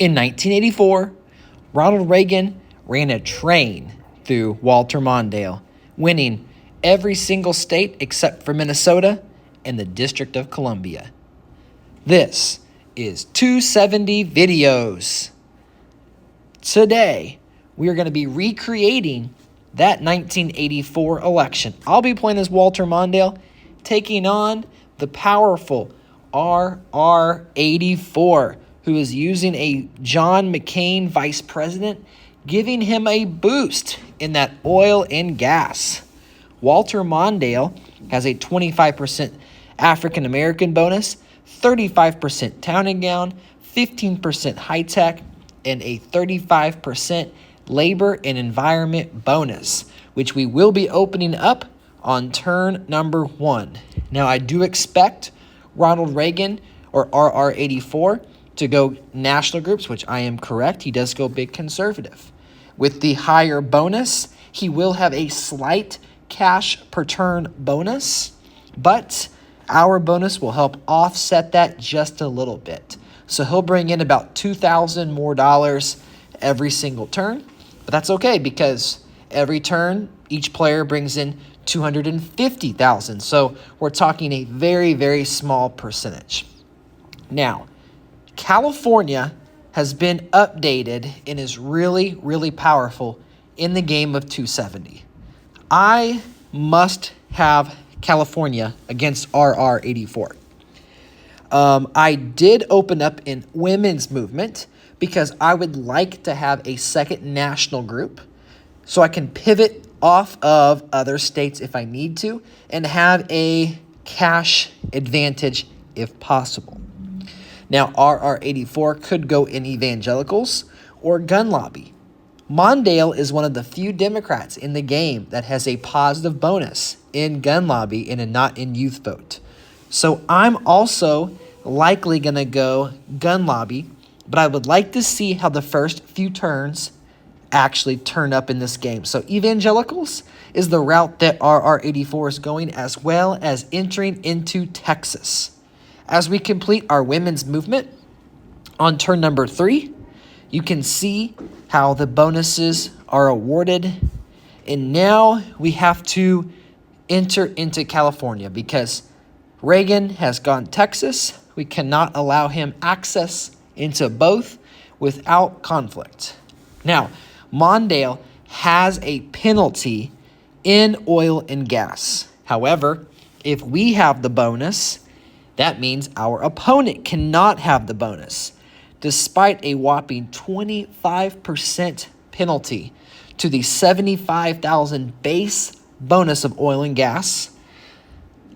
In 1984, Ronald Reagan ran a train through Walter Mondale, winning every single state except for Minnesota and the District of Columbia. This is 270 Videos. Today, we are going to be recreating that 1984 election. I'll be playing as Walter Mondale, taking on the powerful RR84, who is using a John McCain vice president, giving him a boost in that oil and gas. Walter Mondale has a 25% African American bonus, 35% town and gown, 15% high tech, and a 35% labor and environment bonus, which we will be opening up on turn number 1. Now, I do expect Ronald Reagan or RR84 to go national groups, which I am correct. He does go big conservative. With the higher bonus, he will have a slight cash per turn bonus, but our bonus will help offset that just a little bit. So he'll bring in about $2,000 more every single turn, but that's okay because every turn, each player brings in $250,000. So we're talking a very, very small percentage. Now, California has been updated and is really, really powerful in the game of 270. I must have California against RR84. I did open up in women's movement because I would like to have a second national group so I can pivot off of other states if I need to and have a cash advantage if possible. Now, RR84 could go in evangelicals or gun lobby. Mondale is one of the few Democrats in the game that has a positive bonus in gun lobby and not in youth vote. So I'm also likely going to go gun lobby, but I would like to see how the first few turns actually turn up in this game. So evangelicals is the route that RR84 is going, as well as entering into Texas. As we complete our women's movement on turn number 3, you can see how the bonuses are awarded. And now we have to enter into California because Reagan has gone Texas. We cannot allow him access into both without conflict. Now, Mondale has a penalty in oil and gas. However, if we have the bonus, that means our opponent cannot have the bonus, despite a whopping 25% penalty to the $75,000 base bonus of oil and gas.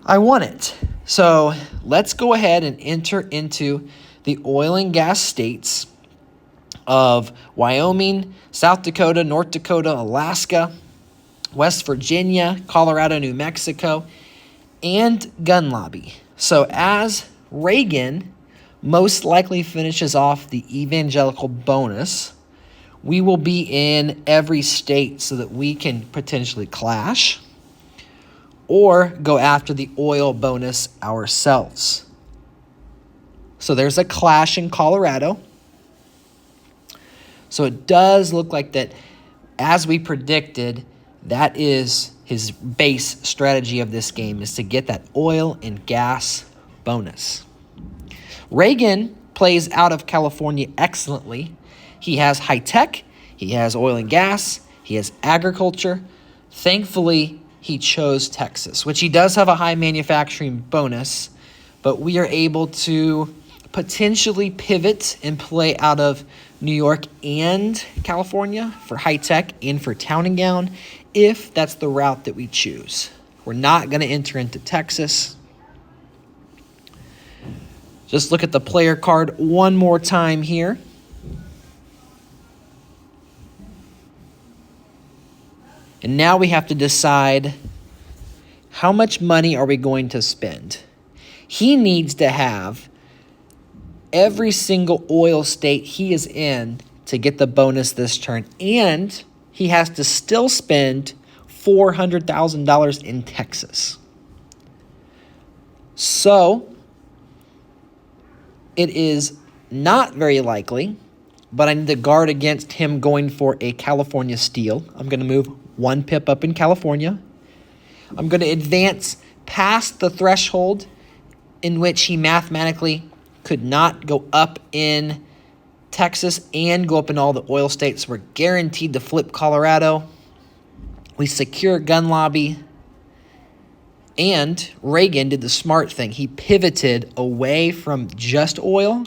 I won it. So let's go ahead and enter into the oil and gas states of Wyoming, South Dakota, North Dakota, Alaska, West Virginia, Colorado, New Mexico, and gun lobby. So as Reagan most likely finishes off the evangelical bonus, we will be in every state so that we can potentially clash or go after the oil bonus ourselves. So there's a clash in Colorado. So it does look like that, as we predicted, that is his base strategy of this game, is to get that oil and gas bonus. Reagan plays out of California excellently. He has high tech, he has oil and gas, he has agriculture. Thankfully, he chose Texas, which he does have a high manufacturing bonus, but we are able to potentially pivot and play out of New York and California for high tech and for town and gown if that's the route that we choose. We're not going to enter into Texas. Just look at the player card one more time here. And now we have to decide, how much money are we going to spend? He needs to have every single oil state he is in to get the bonus this turn. And he has to still spend $400,000 in Texas. So it is not very likely but I need to guard against him going for a California steal. I'm going to move 1 pip up in California. I'm going to advance past the threshold in which he mathematically could not go up in Texas and go up in all the oil states. We're guaranteed to flip Colorado. We secure gun lobby. And Reagan did the smart thing. He pivoted away from just oil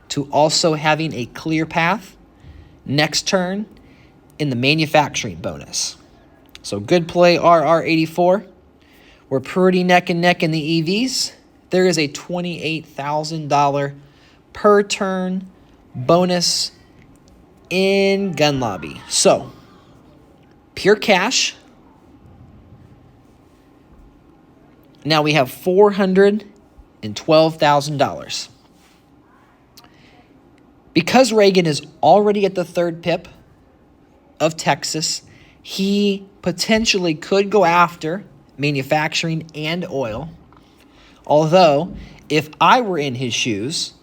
to also having a clear path next turn in the manufacturing bonus. So good play, RR84. We're pretty neck and neck in the EVs. There is a $28,000 per turn bonus in gun lobby. So pure cash. Now we have $412,000. Because Reagan is already at the 3rd pip of Texas, he potentially could go after manufacturing and oil. Although, if I were in his shoes,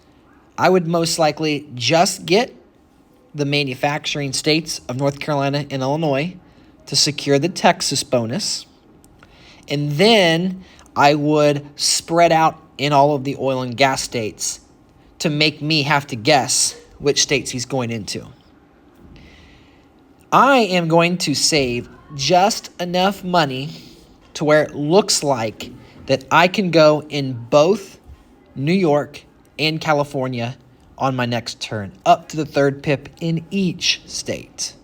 I would most likely just get the manufacturing states of North Carolina and Illinois to secure the Texas bonus. And then I would spread out in all of the oil and gas states to make me have to guess which states he's going into. I am going to save just enough money to where it looks like that I can go in both New York and California on my next turn, up to the 3rd pip in each state.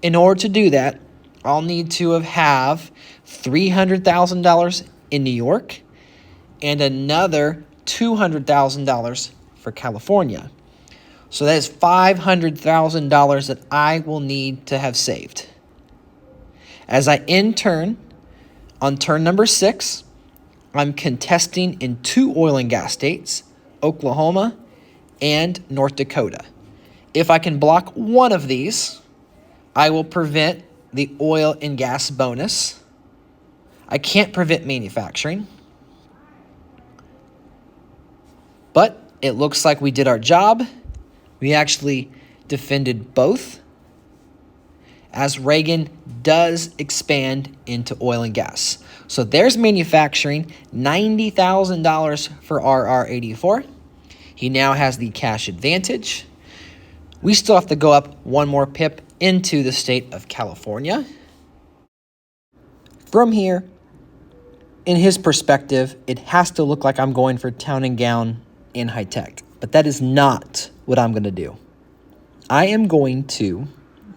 In order to do that, I'll need to have $300,000 in New York and another $200,000 for California. So that is $500,000 that I will need to have saved. As I end turn, on turn number 6, I'm contesting in 2 oil and gas states, Oklahoma and North Dakota. If I can block one of these, I will prevent the oil and gas bonus. I can't prevent manufacturing. But it looks like we did our job. We actually defended both, as Reagan does expand into oil and gas. So there's manufacturing, $90,000 for RR84. He now has the cash advantage. We still have to go up 1 more pip into the state of California. From here, in his perspective, it has to look like I'm going for town and gown in high tech. But that is not what I'm going to do. I am going to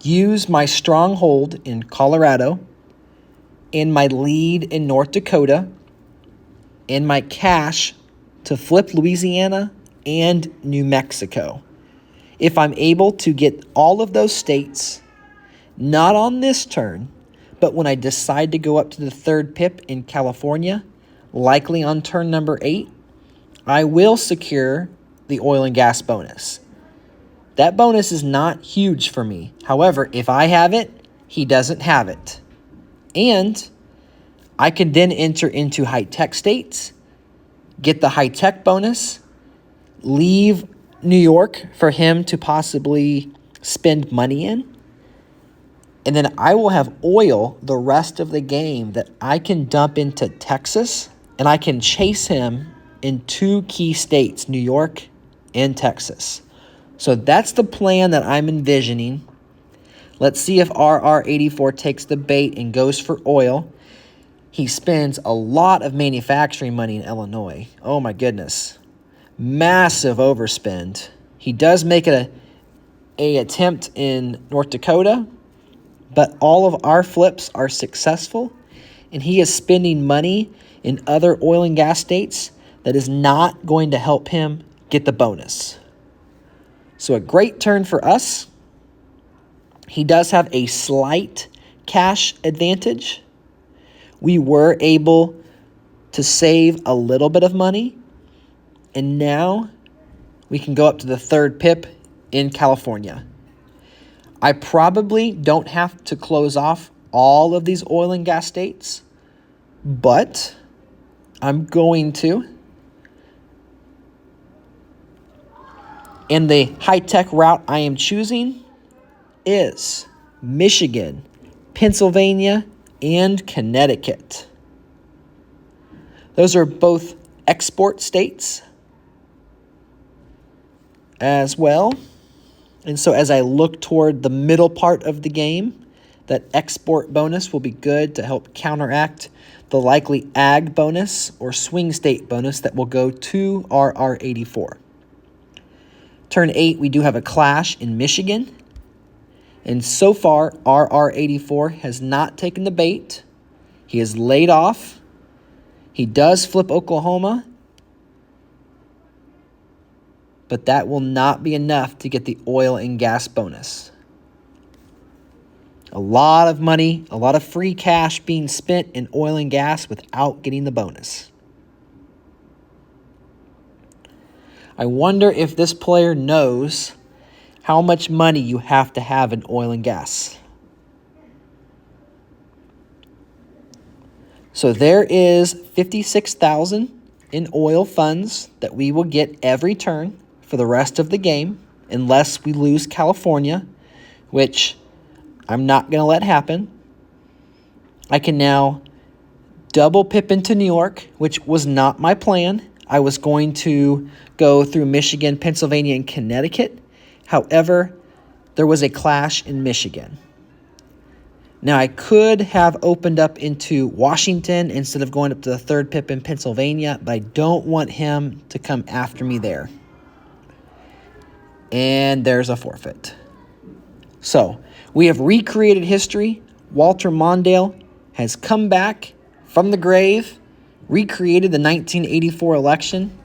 use my stronghold in Colorado, and my lead in North Dakota, and my cash to flip Louisiana and New Mexico. If I'm able to get all of those states, not on this turn, but when I decide to go up to the 3rd pip in California, likely on turn number 8, I will secure the oil and gas bonus. That bonus is not huge for me. However, if I have it, he doesn't have it. And I can then enter into high-tech states, get the high-tech bonus, leave New York for him to possibly spend money in, and then I will have oil the rest of the game that I can dump into Texas, and I can chase him in 2 key states, New York and Texas. So that's the plan that I'm envisioning. Let's see if RR84 takes the bait and goes for oil. He spends a lot of manufacturing money in Illinois. Oh my goodness. Massive overspend. He does make a attempt in North Dakota, but all of our flips are successful, and he is spending money in other oil and gas states that is not going to help him get the bonus. So a great turn for us. He does have a slight cash advantage. We were able to save a little bit of money, and now we can go up to the 3rd pip in California. I probably don't have to close off all of these oil and gas states, but I'm going to. And the high-tech route I am choosing is Michigan, Pennsylvania, and Connecticut. Those are both export states as well. And so as I look toward the middle part of the game, that export bonus will be good to help counteract the likely ag bonus or swing state bonus that will go to RR84. Turn 8, we do have a clash in Michigan. And so far, RR84 has not taken the bait. He has laid off. He does flip Oklahoma. But that will not be enough to get the oil and gas bonus. A lot of money, a lot of free cash being spent in oil and gas without getting the bonus. I wonder if this player knows how much money you have to have in oil and gas. So there is $56,000 in oil funds that we will get every turn for the rest of the game, unless we lose California, which I'm not going to let happen. I can now double pip into New York, which was not my plan. I was going to go through Michigan, Pennsylvania, and Connecticut. However, there was a clash in Michigan. Now, I could have opened up into Washington instead of going up to the third pip in Pennsylvania, but I don't want him to come after me there. And there's a forfeit. So, we have recreated history. Walter Mondale has come back from the grave, recreated the 1984 election,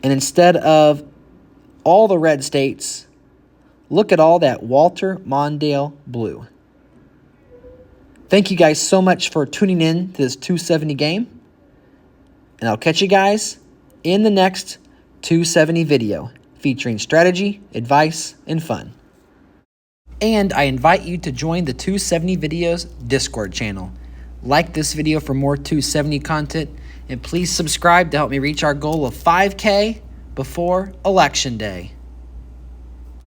and instead of all the red states, look at all that Walter Mondale blue. Thank you guys so much for tuning in to this 270 game, and I'll catch you guys in the next 270 video featuring strategy, advice, and fun. And I invite you to join the 270 Videos Discord channel. Like this video for more 270 content, and please subscribe to help me reach our goal of 5K before Election Day.